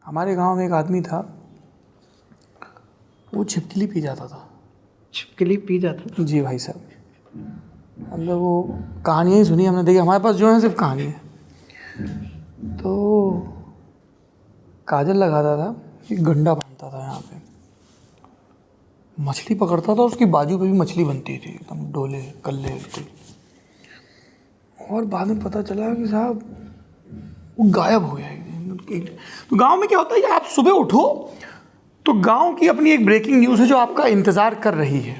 हमारे गांव में एक आदमी था, वो छिपकली पी जाता था। छिपकली पी जाता? जी भाई साहब, मतलब वो कहानियाँ ही सुनी हमने, देखी हमारे पास जो है सिर्फ कहानी है। तो काजल लगाता था, एक गंडा बांधता था यहाँ पे, मछली पकड़ता था, उसकी बाजू पे भी मछली बनती थी एकदम डोले कल्ले बिल्कुल। और बाद में पता चला कि साहब वो गायब हो गया एकदम। तो गांव में क्या होता है, आप सुबह उठो तो गांव की अपनी एक ब्रेकिंग न्यूज़ है जो आपका इंतज़ार कर रही है।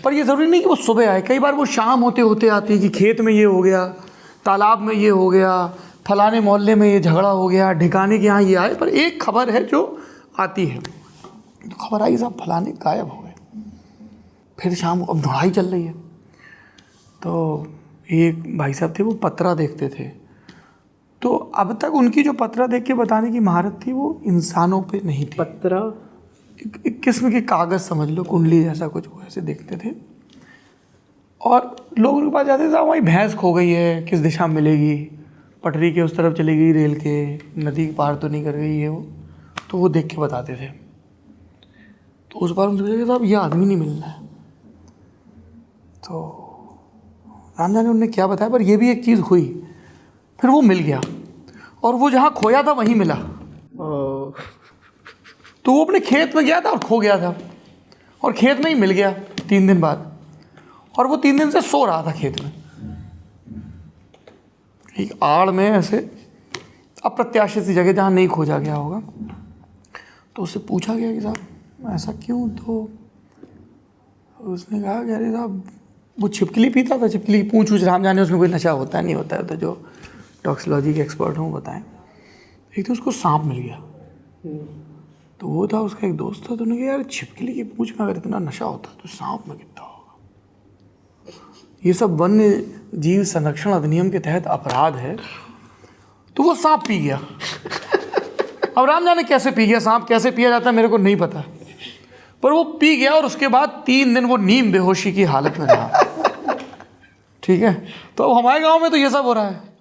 पर ये ज़रूरी नहीं कि वो सुबह आए, कई बार वो शाम होते होते आती है कि खेत में ये हो गया, तालाब में ये हो गया, फलाने मोहल्ले में ये झगड़ा हो गया, ठिकाने के यहाँ ये आए। पर एक खबर है जो आती है, तो खबर आई साहब फलाने गायब हो गए। फिर शाम, अब ढूंढाई चल रही है। तो एक भाई साहब थे, वो पत्रा देखते थे। तो अब तक उनकी जो पत्रा देख के बताने की महारत थी वो इंसानों पे नहीं थी। पत्रा एक किस्म के कागज़ समझ लो, कुंडली जैसा कुछ, वो ऐसे देखते थे। और लोग उनके पास जाते थे, साहब वहीं भैंस खो गई है, किस दिशा में मिलेगी, पटरी के उस तरफ चली गई, रेल के, नदी पार तो नहीं कर गई है वो। तो वो देख के बताते थे। तो उस बार उनसे पूछा कि साहब ये आदमी नहीं मिल रहा है। तो राम जाने उनने क्या बताया, पर ये भी एक चीज़ हुई, फिर वो मिल गया और वो जहाँ खोया था वहीं मिला। तो वो अपने खेत में गया था और खो गया था, और खेत में ही मिल गया 3 दिन बाद। और वो 3 दिन से सो रहा था खेत में, एक आड़ में ऐसे अप्रत्याशित सी जगह जहाँ नहीं खोजा गया होगा। तो उससे पूछा गया कि साहब ऐसा क्यों? तो उसने कहा कि अरे साहब वो छिपकली पीता था, छिपकली की पूँछ राम जाने उसमें कोई नशा होता है नहीं होता है, तो जो टॉक्सिकोलॉजी के एक्सपर्ट हों बताएं। एक तो उसको सांप मिल गया, तो वो था उसका एक दोस्त था, तो उन्होंने कहा यार छिपकली की पूँछ में अगर इतना नशा होता है तो सांप में कितना होगा। ये सब वन्य जीव संरक्षण अधिनियम के तहत अपराध है। तो वो सांप पी गया। अब राम जाने कैसे पी गया, सांप कैसे पिया जाता है मेरे को नहीं पता, पर वो पी गया और उसके बाद 3 दिन वो नीम बेहोशी की हालत में रहा। ठीक है, तो अब हमारे गांव में तो ये सब हो रहा है।